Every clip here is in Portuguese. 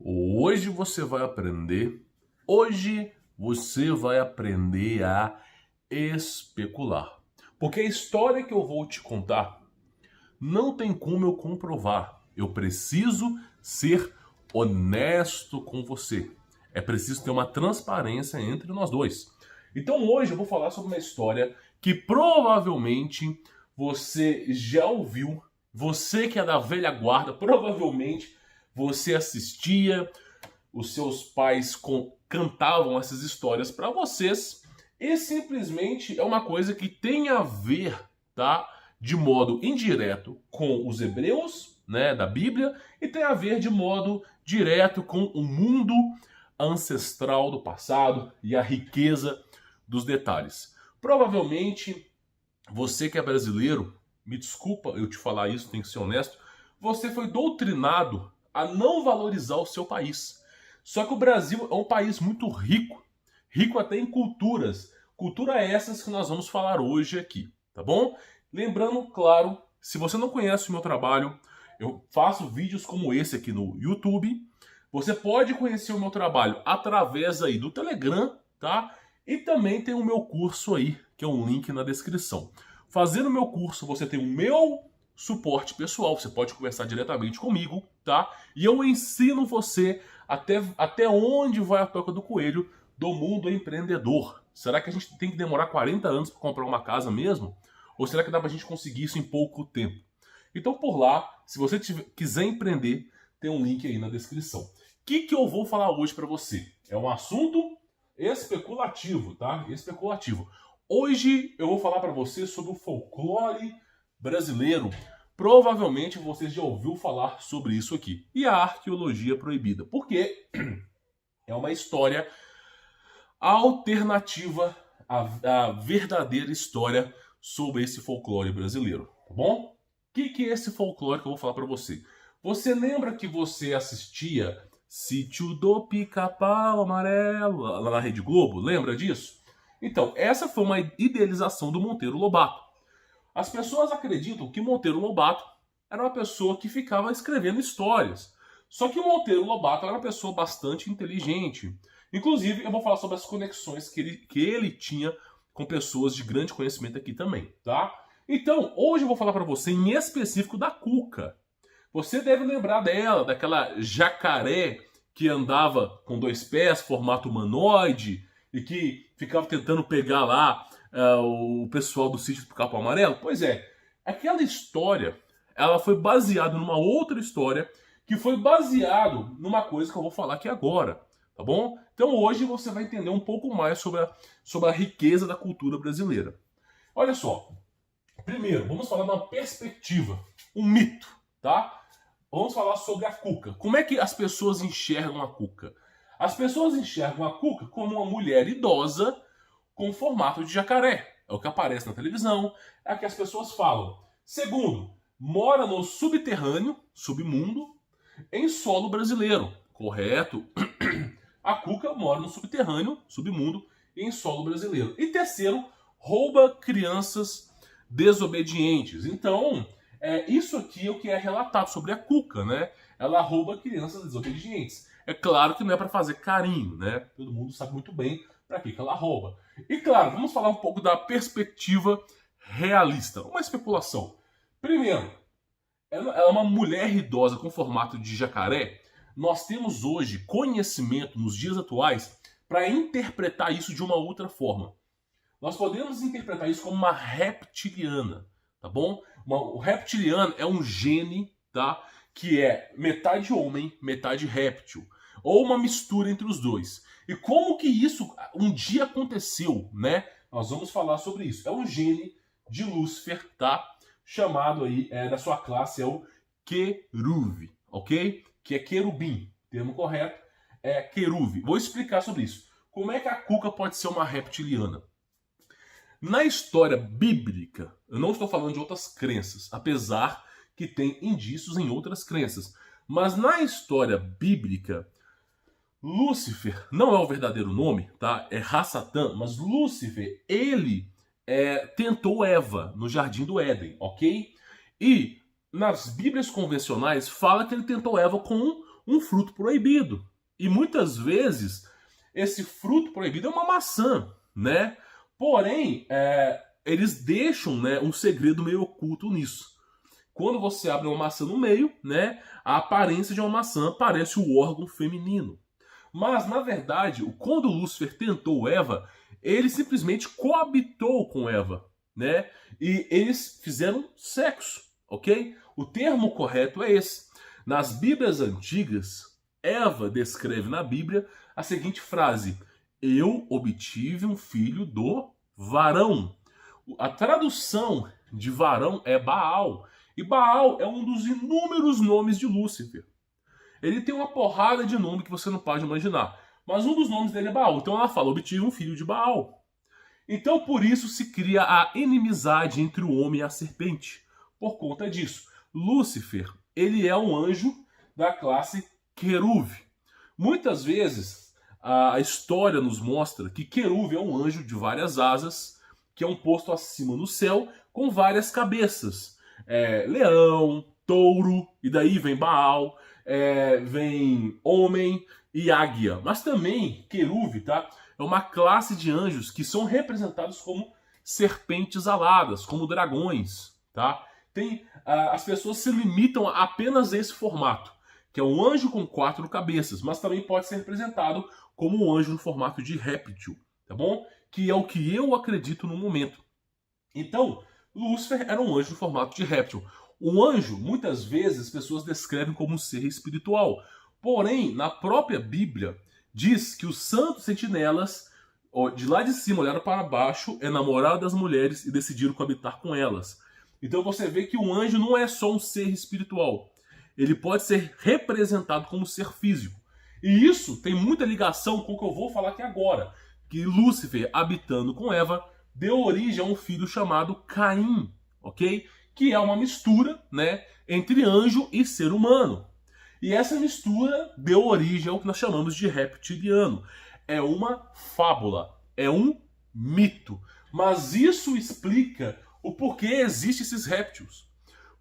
Hoje você vai aprender a especular. Porque a história que eu vou te contar não tem como eu comprovar. Eu preciso ser honesto com você. É preciso ter uma transparência entre nós dois. Então hoje eu vou falar sobre uma história que provavelmente você já ouviu. Você que é da velha guarda, provavelmente você assistia, os seus pais cantavam essas histórias para vocês, e simplesmente é uma coisa que tem a ver, tá, de modo indireto com os hebreus, né, da Bíblia, e tem a ver de modo direto com o mundo ancestral do passado e a riqueza dos detalhes. Provavelmente você que é brasileiro, me desculpa eu te falar isso, tenho que ser honesto, você foi doutrinado a não valorizar o seu país. Só que o Brasil é um país muito rico, rico até em culturas. Cultura essas que nós vamos falar hoje aqui, tá bom? Lembrando, claro, se você não conhece o meu trabalho, eu faço vídeos como esse aqui no YouTube. Você pode conhecer o meu trabalho através aí do Telegram, tá? E também tem o meu curso aí, que é um link na descrição. Fazendo o meu curso, você tem o meu suporte pessoal, você pode conversar diretamente comigo, tá? E eu ensino você até onde vai a toca do coelho do mundo empreendedor. Será que a gente tem que demorar 40 anos para comprar uma casa mesmo? Ou será que dá pra gente conseguir isso em pouco tempo? Então por lá, se você quiser empreender, tem um link aí na descrição. O que eu vou falar hoje para você? É um assunto especulativo, tá? Especulativo. Hoje eu vou falar para você sobre o folclore brasileiro. Provavelmente você já ouviu falar sobre isso aqui. E a arqueologia proibida. Porque é uma história alternativa à verdadeira história sobre esse folclore brasileiro. Tá bom? O que é esse folclore que eu vou falar para você? Você lembra que você assistia Sítio do Pica-Pau Amarelo lá na Rede Globo? Lembra disso? Então, essa foi uma idealização do Monteiro Lobato. As pessoas acreditam que Monteiro Lobato era uma pessoa que ficava escrevendo histórias. Só que Monteiro Lobato era uma pessoa bastante inteligente. Inclusive, eu vou falar sobre as conexões que ele tinha com pessoas de grande conhecimento aqui também, tá? Então, hoje eu vou falar para você em específico da Cuca. Você deve lembrar dela, daquela jacaré que andava com dois pés, formato humanoide, e que ficava tentando pegar lá o pessoal do Sítio do Pica-Pau Amarelo. Pois é, aquela história, ela foi baseada numa outra história, que foi baseado numa coisa que eu vou falar aqui agora, tá bom? Então hoje você vai entender um pouco mais sobre a riqueza da cultura brasileira. Olha só, primeiro, vamos falar de uma perspectiva, um mito, tá? Vamos falar sobre a Cuca. Como é que as pessoas enxergam a Cuca? As pessoas enxergam a Cuca como uma mulher idosa com formato de jacaré. É o que aparece na televisão, é o que as pessoas falam. Segundo, mora no subterrâneo, submundo, em solo brasileiro. Correto? A Cuca mora no subterrâneo, submundo, em solo brasileiro. E terceiro, rouba crianças desobedientes. Então, isso aqui é o que é relatado sobre a Cuca, né? Ela rouba crianças desobedientes. É claro que não é para fazer carinho, né? Todo mundo sabe muito bem para que ela rouba. E claro, vamos falar um pouco da perspectiva realista, uma especulação. Primeiro, ela é uma mulher idosa com formato de jacaré. Nós temos hoje conhecimento nos dias atuais para interpretar isso de uma outra forma. Nós podemos interpretar isso como uma reptiliana, tá bom? O reptiliano é um gene, tá? Que é metade homem, metade réptil. Ou uma mistura entre os dois. E como que isso um dia aconteceu, né? Nós vamos falar sobre isso. É um gene de Lúcifer, tá? Chamado aí, da sua classe, é o queruve, ok? Que é querubim. Termo correto é queruve. Vou explicar sobre isso. Como é que a Cuca pode ser uma reptiliana? Na história bíblica, eu não estou falando de outras crenças, apesar que tem indícios em outras crenças. Mas na história bíblica, Lúcifer não é o verdadeiro nome, tá? É Ra-Satã, mas Lúcifer, ele tentou Eva no Jardim do Éden, ok? E nas Bíblias convencionais fala que ele tentou Eva com um fruto proibido. E muitas vezes esse fruto proibido é uma maçã, né? Porém, eles deixam, né, um segredo meio oculto nisso. Quando você abre uma maçã no meio, né, a aparência de uma maçã parece o órgão feminino. Mas, na verdade, quando Lúcifer tentou Eva, ele simplesmente coabitou com Eva, né? E eles fizeram sexo, ok? O termo correto é esse. Nas Bíblias antigas, Eva descreve na Bíblia a seguinte frase: eu obtive um filho do varão. A tradução de varão é Baal. E Baal é um dos inúmeros nomes de Lúcifer. Ele tem uma porrada de nome que você não pode imaginar. Mas um dos nomes dele é Baal. Então ela fala, obtive um filho de Baal. Então por isso se cria a inimizade entre o homem e a serpente. Por conta disso, Lúcifer, ele é um anjo da classe queruve. Muitas vezes a história nos mostra que queruve é um anjo de várias asas, que é um posto acima no céu, com várias cabeças. Leão, touro, e daí vem Baal, vem homem e águia. Mas também, queruve, tá? É uma classe de anjos que são representados como serpentes aladas, como dragões, tá? As pessoas se limitam apenas a esse formato, que é um anjo com 4 cabeças, mas também pode ser representado como um anjo no formato de réptil, tá bom? Que é o que eu acredito no momento. Então, Lúcifer era um anjo no formato de réptil. Um anjo, muitas vezes, as pessoas descrevem como um ser espiritual. Porém, na própria Bíblia, diz que os santos sentinelas, de lá de cima, olharam para baixo, enamoraram das mulheres e decidiram coabitar com elas. Então você vê que um anjo não é só um ser espiritual. Ele pode ser representado como ser físico. E isso tem muita ligação com o que eu vou falar aqui agora. Que Lúcifer, habitando com Eva, deu origem a um filho chamado Caim, ok? Que é uma mistura, né, entre anjo e ser humano. E essa mistura deu origem ao que nós chamamos de reptiliano. É uma fábula, é um mito. Mas isso explica o porquê existem esses répteis.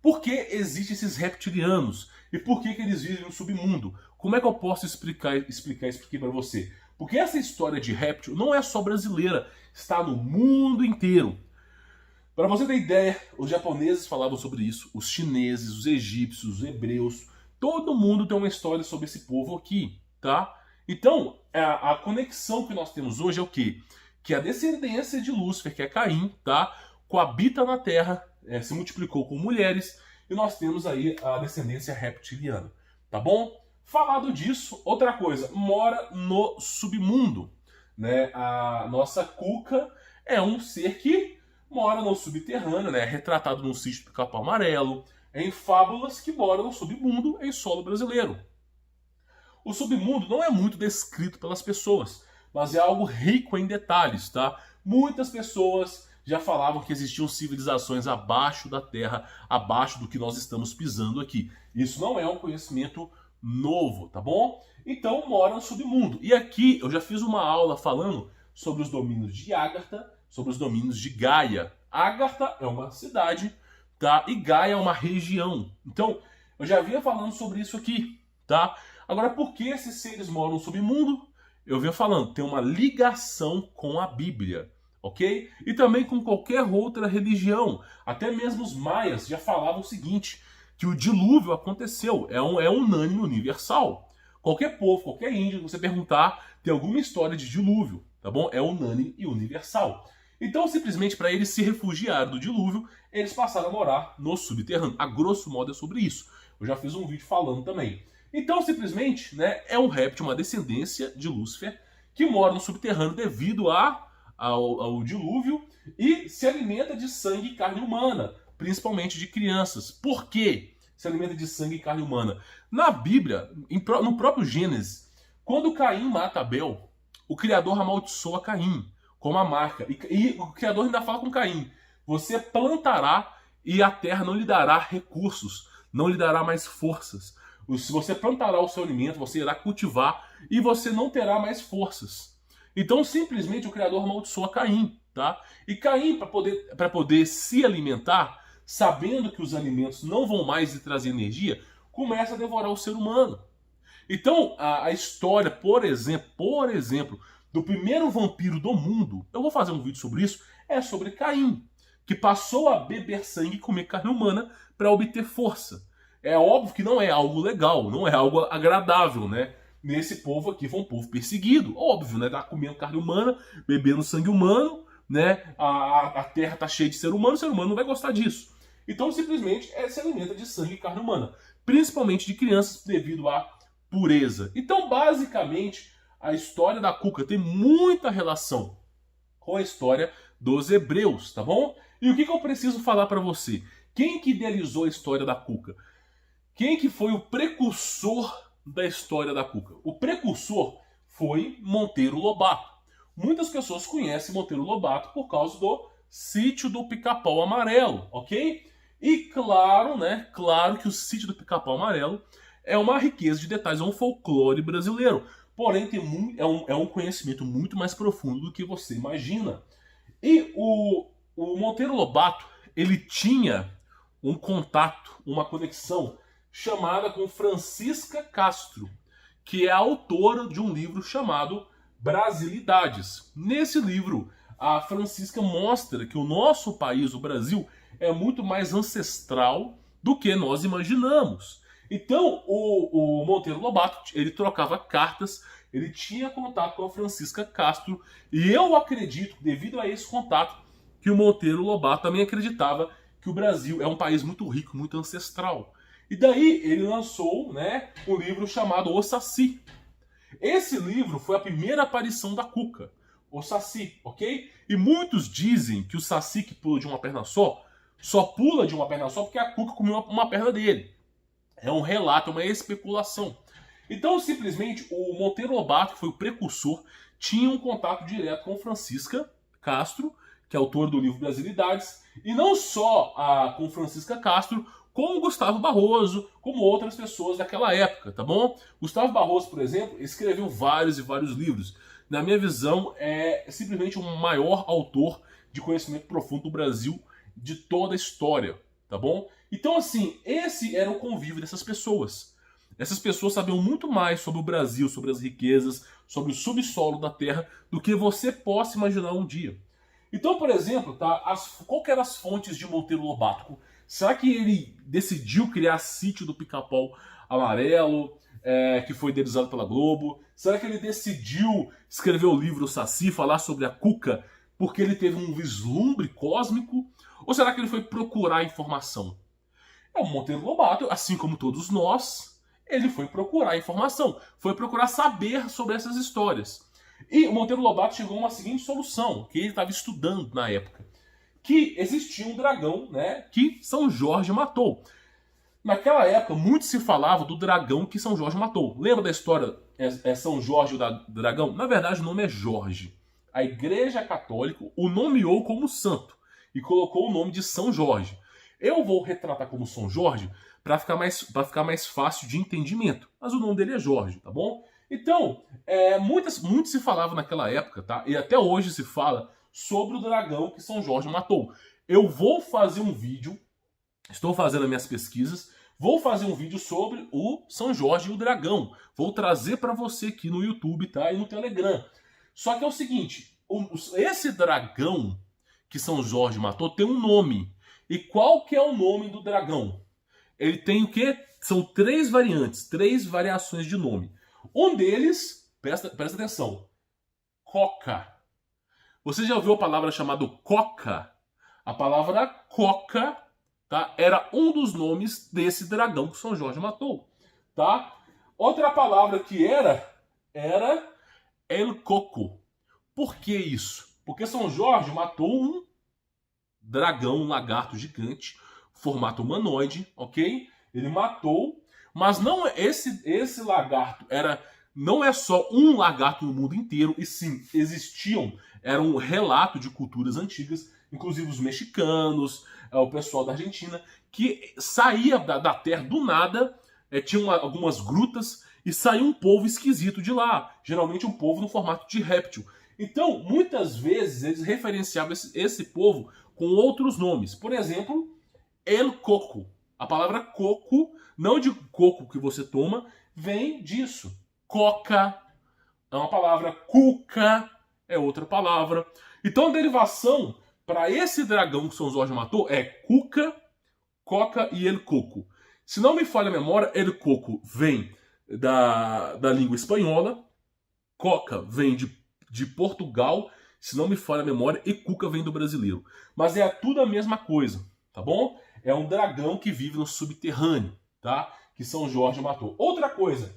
Por que existem esses reptilianos? E por que eles vivem no submundo? Como é que eu posso explicar isso aqui para você? Porque essa história de réptil não é só brasileira, está no mundo inteiro. Para você ter ideia, os japoneses falavam sobre isso, os chineses, os egípcios, os hebreus, todo mundo tem uma história sobre esse povo aqui, tá? Então, a conexão que nós temos hoje é o quê? Que a descendência de Lúcifer, que é Caim, tá? Coabita na Terra, se multiplicou com mulheres, e nós temos aí a descendência reptiliana, tá bom? Falado disso, outra coisa, mora no submundo, né? A nossa Cuca é um ser que mora no subterrâneo, né? Retratado num sítio do Capão Amarelo, em fábulas que mora no submundo em solo brasileiro. O submundo não é muito descrito pelas pessoas, mas é algo rico em detalhes, tá? Muitas pessoas já falavam que existiam civilizações abaixo da Terra, abaixo do que nós estamos pisando aqui. Isso não é um conhecimento novo, tá bom? Então mora no submundo. E aqui eu já fiz uma aula falando sobre os domínios de Agartha, sobre os domínios de Gaia. Agartha é uma cidade, tá? E Gaia é uma região. Então, eu já vinha falando sobre isso aqui, tá? Agora, por que esses seres moram no submundo? Eu vinha falando, tem uma ligação com a Bíblia, ok? E também com qualquer outra religião. Até mesmo os maias já falavam o seguinte, que o dilúvio aconteceu, é unânime, universal. Qualquer povo, qualquer índio, você perguntar, tem alguma história de dilúvio, tá bom? É unânime e universal. Então, simplesmente para eles se refugiarem do dilúvio, eles passaram a morar no subterrâneo. A grosso modo é sobre isso. Eu já fiz um vídeo falando também. Então, simplesmente, né, é um réptil, uma descendência de Lúcifer, que mora no subterrâneo devido ao dilúvio e se alimenta de sangue e carne humana, principalmente de crianças. Por quê se alimenta de sangue e carne humana? Na Bíblia, no próprio Gênesis, quando Caim mata Abel, o Criador amaldiçoa Caim com uma marca. E o Criador ainda fala com Caim, você plantará e a terra não lhe dará recursos, não lhe dará mais forças. Se você plantará o seu alimento, você irá cultivar e você não terá mais forças. Então, simplesmente, o Criador amaldiçoa Caim, tá? E Caim, para poder se alimentar, sabendo que os alimentos não vão mais lhe trazer energia, começa a devorar o ser humano. Então, a história, por exemplo, do primeiro vampiro do mundo, eu vou fazer um vídeo sobre isso, é sobre Caim, que passou a beber sangue e comer carne humana para obter força. É óbvio que não é algo legal, não é algo agradável, né? Nesse povo aqui foi um povo perseguido, óbvio, né? Tá comendo carne humana, bebendo sangue humano, né? A terra tá cheia de ser humano, o ser humano não vai gostar disso. Então, simplesmente, se alimenta de sangue e carne humana, principalmente de crianças, devido à pureza. Então, basicamente, a história da cuca tem muita relação com a história dos hebreus, tá bom? E o que eu preciso falar para você? Quem que idealizou a história da cuca? Quem que foi o precursor da história da cuca? O precursor foi Monteiro Lobato. Muitas pessoas conhecem Monteiro Lobato por causa do Sítio do Pica-Pau Amarelo, ok? E claro, né? Claro que o Sítio do Pica-Pau Amarelo é uma riqueza de detalhes, é um folclore brasileiro. Porém, é um conhecimento muito mais profundo do que você imagina. E o Monteiro Lobato, ele tinha um contato, uma conexão chamada com Francisca Castro, que é a autora de um livro chamado Brasilidades. Nesse livro, a Francisca mostra que o nosso país, o Brasil, é muito mais ancestral do que nós imaginamos. Então, o Monteiro Lobato, ele trocava cartas, ele tinha contato com a Francisca Castro, e eu acredito, devido a esse contato, que o Monteiro Lobato também acreditava que o Brasil é um país muito rico, muito ancestral. E daí ele lançou, né, um livro chamado O Saci. Esse livro foi a primeira aparição da cuca, o Saci, ok? E muitos dizem que o Saci que pula de uma perna só pula de uma perna só porque a cuca comeu uma perna dele. É um relato, é uma especulação. Então, simplesmente, o Monteiro Lobato, que foi o precursor, tinha um contato direto com Francisca Castro, que é autor do livro Brasilidades, e não só com Francisca Castro, como Gustavo Barroso, como outras pessoas daquela época, tá bom? Gustavo Barroso, por exemplo, escreveu vários e vários livros. Na minha visão, é simplesmente o maior autor de conhecimento profundo do Brasil de toda a história, tá bom? Então, assim, esse era o convívio dessas pessoas. Essas pessoas sabiam muito mais sobre o Brasil, sobre as riquezas, sobre o subsolo da terra, do que você possa imaginar um dia. Então, por exemplo, tá, qual que eram as fontes de Monteiro Lobato? Será que ele decidiu criar Sítio do Pica-Pau Amarelo, que foi idealizado pela Globo? Será que ele decidiu escrever o livro Saci, falar sobre a cuca, porque ele teve um vislumbre cósmico? Ou será que ele foi procurar informação? O Monteiro Lobato, assim como todos nós, ele foi procurar informação, foi procurar saber sobre essas histórias. E o Monteiro Lobato chegou a uma seguinte solução, que ele estava estudando na época, que existia um dragão, né, que São Jorge matou. Naquela época, muito se falava do dragão que São Jorge matou. Lembra da história São Jorge o dragão? Na verdade, o nome é Jorge. A Igreja Católica o nomeou como santo e colocou o nome de São Jorge. Eu vou retratar como São Jorge para ficar mais fácil de entendimento. Mas o nome dele é Jorge, tá bom? Então, muito se falava naquela época, tá? E até hoje se fala sobre o dragão que São Jorge matou. Eu vou fazer um vídeo, estou fazendo as minhas pesquisas, vou fazer um vídeo sobre o São Jorge e o dragão. Vou trazer para você aqui no YouTube, tá? E no Telegram. Só que é o seguinte, esse dragão que São Jorge matou tem um nome. E qual que é o nome do dragão? Ele tem o quê? São 3 variantes, 3 variações de nome. Um deles, presta atenção, Coca. Você já ouviu a palavra chamada Coca? A palavra Coca, tá, era um dos nomes desse dragão que São Jorge matou. Tá? Outra palavra que era El Coco. Por que isso? Porque São Jorge matou um dragão, um lagarto gigante, formato humanoide, ok? Ele matou, mas não esse lagarto não é só um lagarto no mundo inteiro, e sim, era um relato de culturas antigas, inclusive os mexicanos, o pessoal da Argentina, que saía da terra do nada, tinha algumas grutas, e saía um povo esquisito de lá, geralmente um povo no formato de réptil. Então, muitas vezes, eles referenciavam esse povo com outros nomes. Por exemplo, El Coco. A palavra coco, não de coco que você toma, vem disso. Coca é uma palavra, cuca é outra palavra. Então a derivação para esse dragão que São Jorge matou é cuca, coca e el coco. Se não me falha a memória, el coco vem da língua espanhola, coca vem de Portugal, se não me falha a memória, e cuca vem do brasileiro. Mas é tudo a mesma coisa, tá bom? É um dragão que vive no subterrâneo, tá? Que São Jorge matou. Outra coisa,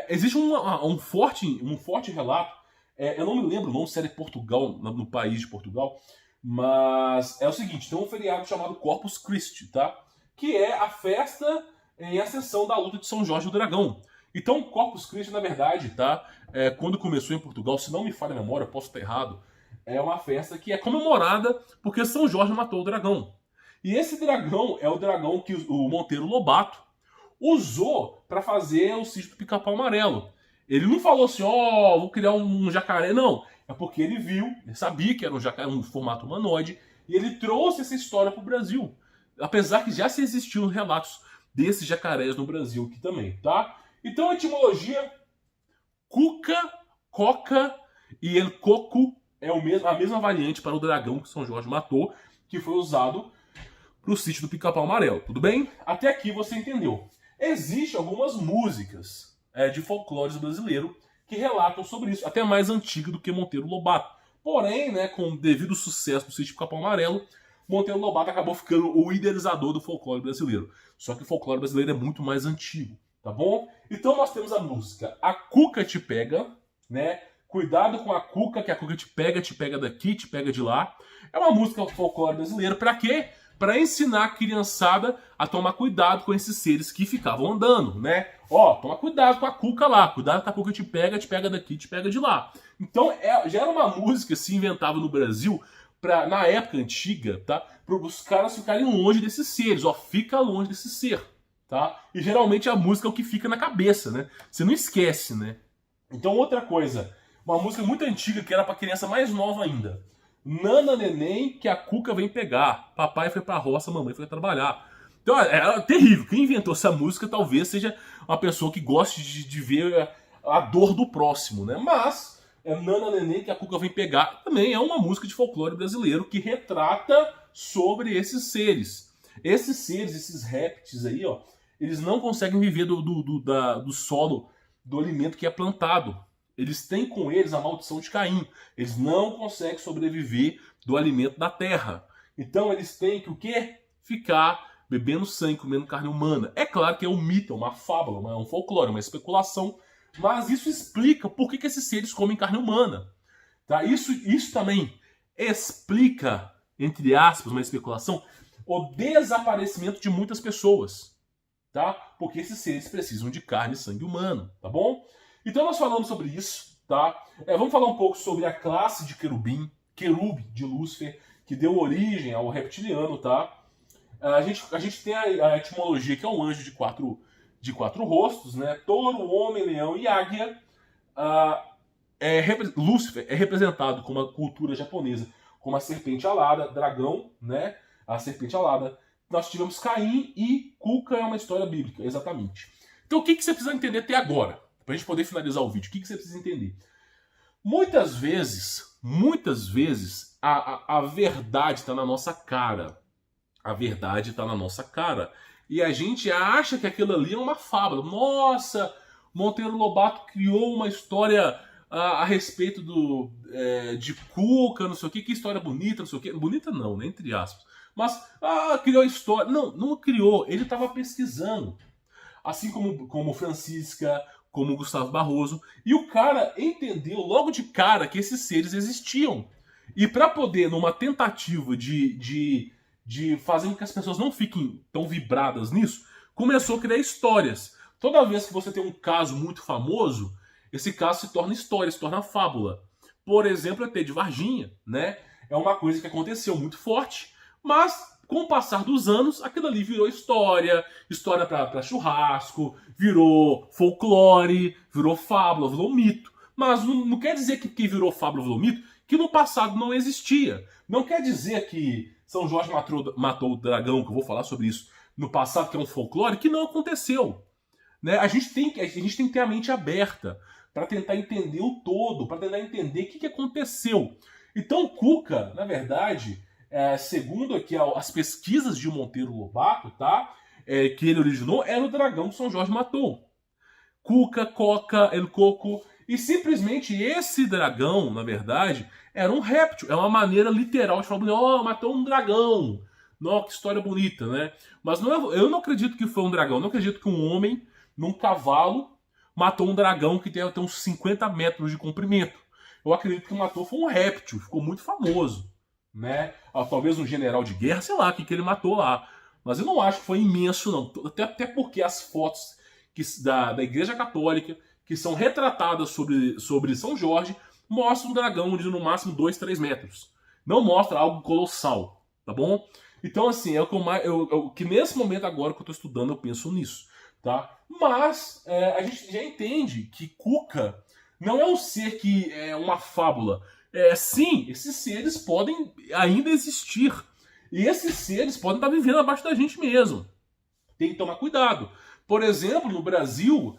existe um forte relato, eu não me lembro o nome, se era em Portugal, no país de Portugal, mas é o seguinte, tem um feriado chamado Corpus Christi, tá? Que é a festa em ascensão da luta de São Jorge do Dragão. Então, Corpus Christi, na verdade, tá? Quando começou em Portugal, se não me falha a memória, posso estar errado, é uma festa que é comemorada porque São Jorge matou o dragão. E esse dragão é o dragão que o Monteiro Lobato usou para fazer o sítio do Pica-Pau Amarelo. Ele não falou assim, vou criar um jacaré, não. É porque ele viu, ele sabia que era um jacaré, um formato humanoide, e ele trouxe essa história para o Brasil. Apesar que já se existiam relatos desses jacarés no Brasil aqui também, tá? Então a etimologia, cuca, coca e el coco é a mesma variante para o dragão que São Jorge matou, que foi usado para o sítio do Pica-Pau Amarelo, tudo bem? Até aqui você entendeu. Existem algumas músicas de folclore brasileiro que relatam sobre isso, até mais antiga do que Monteiro Lobato. Porém, né, com o devido sucesso do sítio do Pica-Pau Amarelo, Monteiro Lobato acabou ficando o idealizador do folclore brasileiro. Só que o folclore brasileiro é muito mais antigo, tá bom? Então nós temos a música A Cuca Te Pega, né? Cuidado com a cuca, que a cuca te pega daqui, te pega de lá. É uma música folclore brasileira. Pra quê? Para ensinar a criançada a tomar cuidado com esses seres que ficavam andando, né? Toma cuidado com a cuca lá, cuidado com a cuca te pega daqui, te pega de lá. Então já era uma música assim inventada no Brasil na época antiga, tá? Para os caras ficarem longe desses seres, fica longe desse ser, tá? E geralmente a música é o que fica na cabeça, né? Você não esquece, né? Então outra coisa, uma música muito antiga que era para criança mais nova ainda. Nana neném que a cuca vem pegar. Papai foi pra roça, mamãe foi trabalhar. Então é terrível. Quem inventou essa música talvez seja uma pessoa que goste de ver a dor do próximo, né? Mas Nana neném que a cuca vem pegar também é uma música de folclore brasileiro que retrata sobre esses seres. Esses seres, esses répteis aí, eles não conseguem viver do solo, do alimento que é plantado. Eles têm com eles a maldição de Caim. Eles não conseguem sobreviver do alimento da terra. Então eles têm que o quê? Ficar bebendo sangue, comendo carne humana. É claro que é um mito, é uma fábula, é um folclore, uma especulação. Mas isso explica por que esses seres comem carne humana. Tá? Isso também explica, entre aspas, uma especulação, o desaparecimento de muitas pessoas. Tá? Porque esses seres precisam de carne e sangue humano. Tá bom? Então nós falamos sobre isso, tá? Vamos falar um pouco sobre a classe de querube de Lúcifer, que deu origem ao reptiliano, tá? A gente tem a etimologia que é um anjo de quatro rostos, né? Touro, homem, leão e águia. Lúcifer é representado como a cultura japonesa, como a serpente alada, dragão, né? A serpente alada. Nós tivemos Caim e Cuca é uma história bíblica, exatamente. Então o que você precisa entender até agora? Para a gente poder finalizar o vídeo, o que você precisa entender? Muitas vezes, a verdade está na nossa cara. A verdade está na nossa cara. E a gente acha que aquilo ali é uma fábula. Nossa, Monteiro Lobato criou uma história a respeito de Cuca, não sei o quê. Que história bonita, não sei o quê. Bonita não, né? Entre aspas. Mas, criou a história. Não criou. Ele estava pesquisando. Assim como Francisca, como Gustavo Barroso, e o cara entendeu logo de cara que esses seres existiam. E para poder, numa tentativa de fazer com que as pessoas não fiquem tão vibradas nisso, começou a criar histórias. Toda vez que você tem um caso muito famoso, esse caso se torna história, se torna fábula. Por exemplo, ET de Varginha, né? É uma coisa que aconteceu muito forte, mas com o passar dos anos, aquilo ali virou história para churrasco, virou folclore, virou fábula, virou mito. Mas não quer dizer que virou fábula, virou mito, que no passado não existia. Não quer dizer que São Jorge matou o dragão, que eu vou falar sobre isso, no passado, que é um folclore, que não aconteceu. Né? A gente tem que ter a mente aberta para tentar entender o todo, para tentar entender o que aconteceu. Então, Cuca, na verdade, segundo aqui as pesquisas de Monteiro Lobato, tá? Que ele originou, era o dragão que São Jorge matou. Cuca, Coca, El Coco. E simplesmente esse dragão, na verdade, era um réptil. É uma maneira literal de falar, ó, matou um dragão. Nossa, que história bonita, né? Mas eu não acredito que foi um dragão. Eu não acredito que um homem, num cavalo, matou um dragão que tem até uns 50 metros de comprimento. Eu acredito que matou foi um réptil. Ficou muito famoso, né? Talvez um general de guerra, sei lá, que ele matou lá. Mas eu não acho que foi imenso, não. Até porque as fotos da Igreja Católica, que são retratadas sobre São Jorge, mostram um dragão de no máximo 2, 3 metros. Não mostra algo colossal, tá bom? Então, assim, que nesse momento agora que eu estou estudando, eu penso nisso, tá? Mas a gente já entende que Cuca não é um ser que é uma fábula. Sim, esses seres podem ainda existir. E esses seres podem estar vivendo abaixo da gente mesmo. Tem que tomar cuidado. Por exemplo, no Brasil,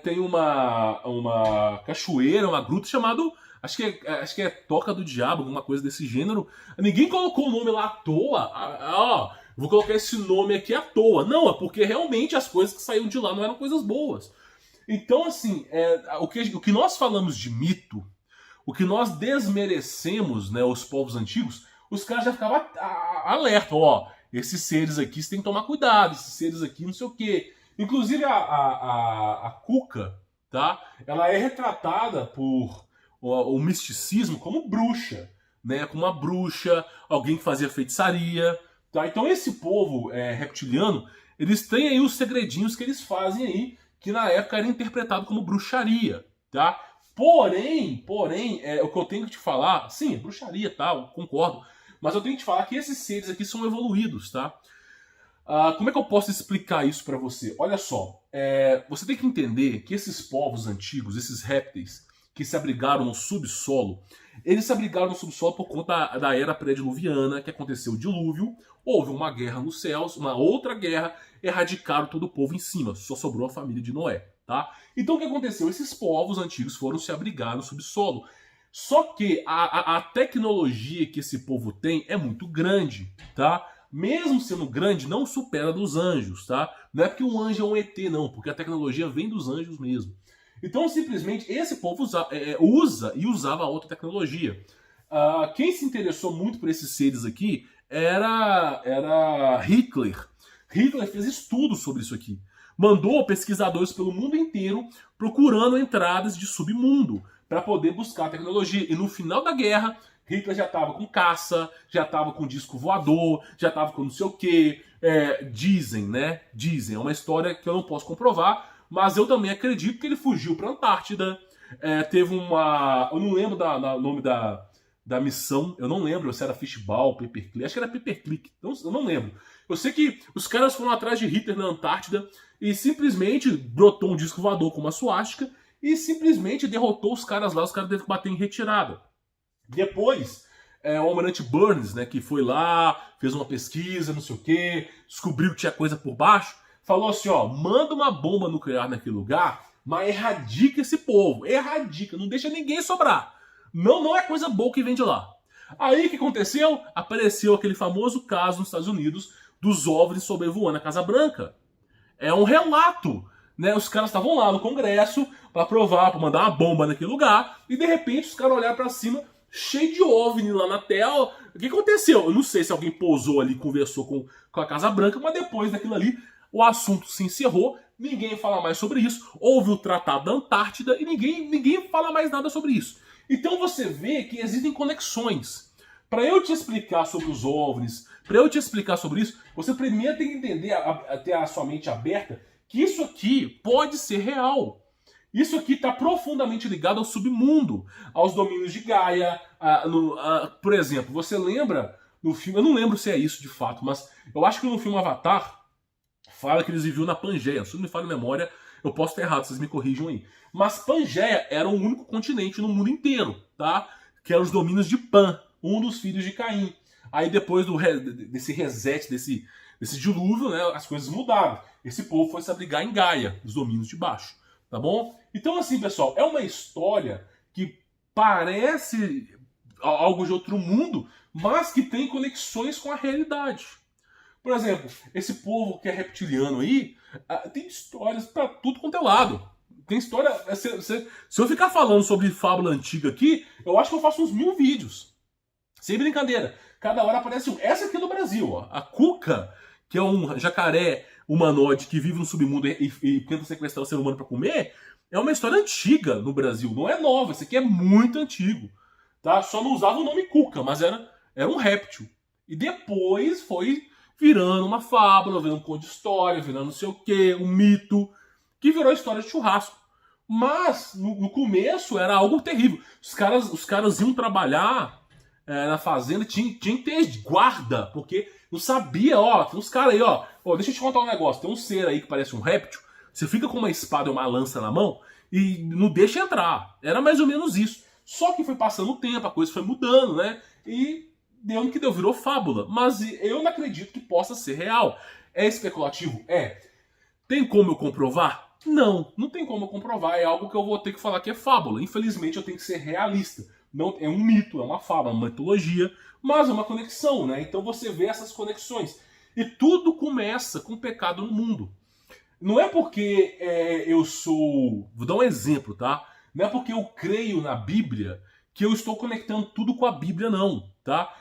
tem uma cachoeira, uma gruta chamada, acho que é Toca do Diabo, alguma coisa desse gênero. Ninguém colocou o nome lá à toa. Vou colocar esse nome aqui à toa. Não, é porque realmente as coisas que saíram de lá não eram coisas boas. Então, assim, o que nós falamos de mito, o que nós desmerecemos, né, os povos antigos, os caras já ficavam alerta, ó, esses seres aqui você tem que tomar cuidado, esses seres aqui não sei o quê. Inclusive a Cuca, tá? Ela é retratada por o misticismo como bruxa, né? Como uma bruxa, alguém que fazia feitiçaria, tá? Então esse povo reptiliano, eles têm aí os segredinhos que eles fazem aí, que na época era interpretado como bruxaria, tá? Porém, o que eu tenho que te falar, sim, bruxaria, tá? Eu concordo, mas eu tenho que te falar que esses seres aqui são evoluídos, tá? Como é que eu posso explicar isso para você? Olha só, você tem que entender que esses povos antigos, esses répteis que se abrigaram no subsolo, eles se abrigaram no subsolo por conta da era pré-diluviana, que aconteceu o dilúvio, houve uma guerra nos céus, uma outra guerra, erradicaram todo o povo em cima, só sobrou a família de Noé, tá? Então o que aconteceu? Esses povos antigos foram se abrigar no subsolo. Só que a tecnologia que esse povo tem é muito grande, tá? Mesmo sendo grande, não supera dos anjos, tá? Não é porque um anjo é um ET, não, porque a tecnologia vem dos anjos mesmo. Então, simplesmente, esse povo usa e usava outra tecnologia. Quem se interessou muito por esses seres aqui era Hitler. Hitler fez estudos sobre isso aqui. Mandou pesquisadores pelo mundo inteiro procurando entradas de submundo para poder buscar tecnologia. E no final da guerra, Hitler já estava com caça, já estava com disco voador, já estava com não sei o quê. Dizem, né? Dizem. É uma história que eu não posso comprovar, mas eu também acredito que ele fugiu para a Antártida. Teve uma... Eu não lembro do nome da missão. Eu não lembro se era Fishball, Paperclip. Acho que era Paperclip. Eu não lembro. Eu sei que os caras foram atrás de Hitler na Antártida e simplesmente brotou um disco voador com uma suástica e simplesmente derrotou os caras lá. Os caras devem bater em retirada. Depois, o almirante Burns, né, que foi lá, fez uma pesquisa, não sei o quê, descobriu que tinha coisa por baixo, falou assim, ó, manda uma bomba nuclear naquele lugar, mas erradica esse povo, erradica, não deixa ninguém sobrar. Não é coisa boa que vem de lá. Aí o que aconteceu? Apareceu aquele famoso caso nos Estados Unidos dos OVNIs sobrevoando a Casa Branca. É um relato, né? Os caras estavam lá no Congresso para provar, para mandar uma bomba naquele lugar, e de repente os caras olharam para cima, cheio de OVNI lá na tela. O que aconteceu? Eu não sei se alguém pousou ali, conversou com a Casa Branca, mas depois daquilo ali, o assunto se encerrou, ninguém fala mais sobre isso. Houve o Tratado da Antártida e ninguém fala mais nada sobre isso. Então você vê que existem conexões. Para eu te explicar sobre os OVNIs, para eu te explicar sobre isso, você primeiro tem que entender, ter a sua mente aberta, que isso aqui pode ser real. Isso aqui está profundamente ligado ao submundo, aos domínios de Gaia. Por exemplo, você lembra no filme, eu não lembro se é isso de fato, mas eu acho que no filme Avatar fala que eles viviam na Pangeia. Se não me falha a memória, eu posso estar errado, vocês me corrijam aí. Mas Pangeia era o único continente no mundo inteiro, tá? Que eram os domínios de Pan, um dos filhos de Caim. Aí depois desse reset, desse dilúvio, né, as coisas mudaram. Esse povo foi se abrigar em Gaia, os domínios de baixo, tá bom? Então assim, pessoal, é uma história que parece algo de outro mundo, mas que tem conexões com a realidade. Por exemplo, esse povo que é reptiliano aí, tem histórias pra tudo quanto é lado. Tem história. Se eu ficar falando sobre fábula antiga aqui, eu acho que eu faço uns 1000 vídeos. Sem brincadeira. Cada hora aparece um. Essa aqui é do Brasil, ó. A Cuca, que é um jacaré humanoide que vive no submundo e tenta sequestrar o ser humano para comer, é uma história antiga no Brasil. Não é nova. Esse aqui é muito antigo. Tá? Só não usava o nome Cuca, mas era um réptil. E depois foi virando uma fábula, virando um conto de história, virando não sei o quê, um mito, que virou história de churrasco. Mas, no começo, era algo terrível. Os caras iam trabalhar na fazenda, tinha que ter guarda, porque não sabia, ó, tem uns caras aí, ó, deixa eu te contar um negócio, tem um ser aí que parece um réptil, você fica com uma espada e uma lança na mão e não deixa entrar. Era mais ou menos isso. Só que foi passando o tempo, a coisa foi mudando, né? E deu no que deu, virou fábula. Mas eu não acredito que possa ser real. É especulativo? É. Tem como eu comprovar? Não, não tem como eu comprovar. É algo que eu vou ter que falar que é fábula. Infelizmente eu tenho que ser realista. Não, é um mito, é uma fábula, uma mitologia, mas é uma conexão, né? Então você vê essas conexões. E tudo começa com pecado no mundo. Não é porque eu sou... Vou dar um exemplo, tá? Não é porque eu creio na Bíblia que eu estou conectando tudo com a Bíblia, não, tá?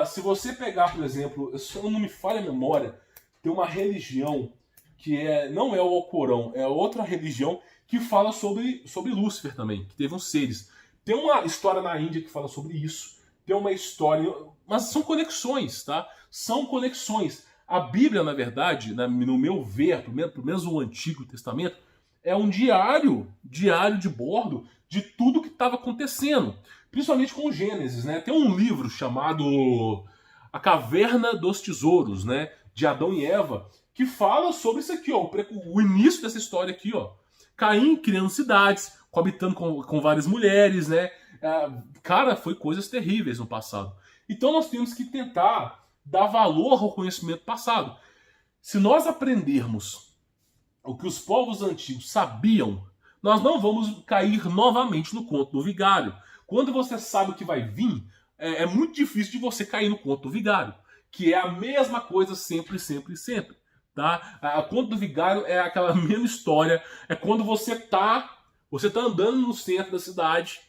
Se você pegar, por exemplo, se não me falha a memória, tem uma religião que não é o Alcorão, é outra religião que fala sobre Lúcifer também, que teve uns seres. Tem uma história na Índia que fala sobre isso, tem uma história... Mas são conexões, tá? São conexões. A Bíblia, na verdade, no meu ver, pelo menos o Antigo Testamento, é um diário de bordo de tudo que estava acontecendo. Principalmente com o Gênesis, né? Tem um livro chamado A Caverna dos Tesouros, né? De Adão e Eva, que fala sobre isso aqui, ó. O início dessa história aqui, ó. Caim criando cidades, coabitando com várias mulheres, né? Cara, foi coisas terríveis no passado. Então nós temos que tentar dar valor ao conhecimento passado. Se nós aprendermos o que os povos antigos sabiam, nós não vamos cair novamente no conto do vigário. Quando você sabe o que vai vir, é muito difícil de você cair no conto do vigário, que é a mesma coisa sempre, sempre, sempre. Tá? O conto do vigário é aquela mesma história, é quando você tá andando no centro da cidade,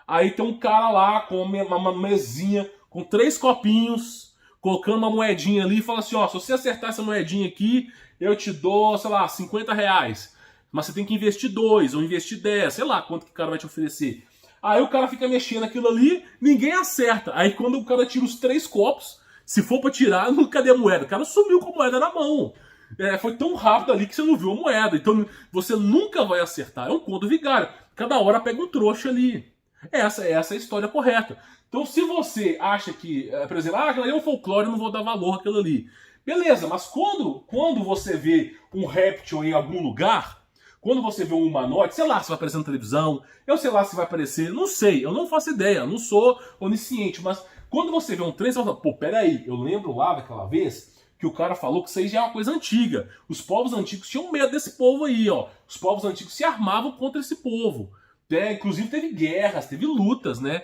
aí tem um cara lá com uma mesinha, com 3 copinhos, colocando uma moedinha ali e fala assim, ó, se você acertar essa moedinha aqui, eu te dou, sei lá, 50 reais. Mas você tem que investir 2 ou investir 10, sei lá quanto que o cara vai te oferecer. Aí o cara fica mexendo aquilo ali, ninguém acerta. Aí quando o cara tira os 3 copos, se for pra tirar, cadê a moeda? O cara sumiu com a moeda na mão. Foi tão rápido ali que você não viu a moeda. Então você nunca vai acertar. É um conto vigário. Cada hora pega um trouxa ali. Essa é a história correta. Então se você acha que, por exemplo, aquilo ali é um folclore, eu não vou dar valor àquilo ali. Beleza, mas quando você vê um réptil em algum lugar, quando você vê um humanoide, sei lá se vai aparecer na televisão, eu sei lá se vai aparecer, não sei, eu não faço ideia, eu não sou onisciente, mas quando você vê um trem, você fala, pô, peraí, eu lembro lá daquela vez que o cara falou que isso aí já é uma coisa antiga. Os povos antigos tinham medo desse povo aí, ó. Os povos antigos se armavam contra esse povo. Inclusive teve guerras, teve lutas, né?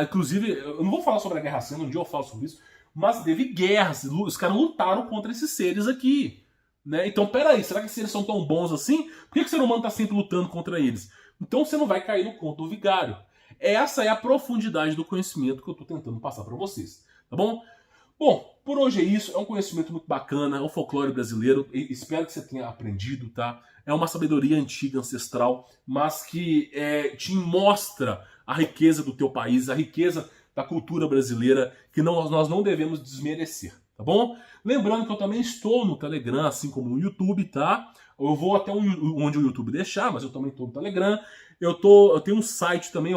Inclusive, eu não vou falar sobre a Guerra Santa, um dia eu falo sobre isso, mas teve guerras, os caras lutaram contra esses seres aqui. Né? Então, peraí, será que esses seres são tão bons assim? Por que o ser humano está sempre lutando contra eles? Então você não vai cair no conto do vigário. Essa é a profundidade do conhecimento que eu estou tentando passar para vocês. Tá bom? Bom, por hoje é isso. É um conhecimento muito bacana, é um folclore brasileiro. Espero que você tenha aprendido, tá? É uma sabedoria antiga, ancestral, mas que te mostra a riqueza do teu país, a riqueza da cultura brasileira, que nós não devemos desmerecer, tá bom? Lembrando que eu também estou no Telegram, assim como no YouTube, tá? Eu vou até onde o YouTube deixar, mas eu também estou no Telegram. Eu tenho um site também,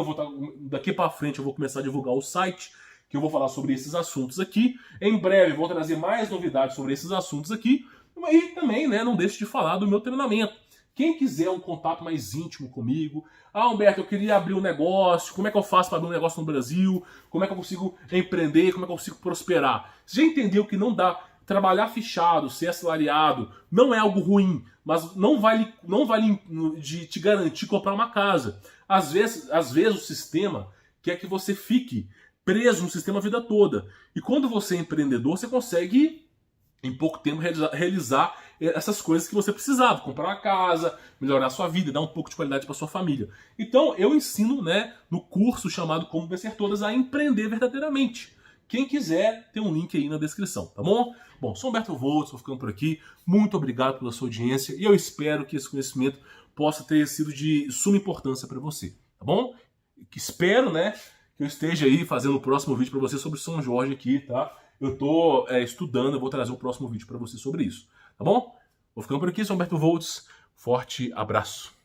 daqui para frente eu vou começar a divulgar o site, que eu vou falar sobre esses assuntos aqui. Em breve vou trazer mais novidades sobre esses assuntos aqui. E também, né, não deixe de falar do meu treinamento. Quem quiser um contato mais íntimo comigo, Humberto, eu queria abrir um negócio, como é que eu faço para abrir um negócio no Brasil, como é que eu consigo empreender, como é que eu consigo prosperar. Você já entendeu que não dá trabalhar fichado, ser assalariado, não é algo ruim, mas não vale de te garantir comprar uma casa. Às vezes o sistema quer que você fique preso no sistema a vida toda. E quando você é empreendedor, você consegue, em pouco tempo, realizar essas coisas que você precisava. Comprar uma casa, melhorar a sua vida, dar um pouco de qualidade para sua família. Então, eu ensino, né, no curso chamado Como Vencer Todas, a empreender verdadeiramente. Quem quiser, tem um link aí na descrição, tá bom? Bom, sou Humberto Voltz, vou ficando por aqui. Muito obrigado pela sua audiência e eu espero que esse conhecimento possa ter sido de suma importância para você, tá bom? Espero, né, que eu esteja aí fazendo o próximo vídeo para você sobre São Jorge aqui, tá? Eu tô estudando, eu vou trazer o próximo vídeo para você sobre isso, tá bom? Vou ficando por aqui, sou Humberto Voltz. Forte abraço.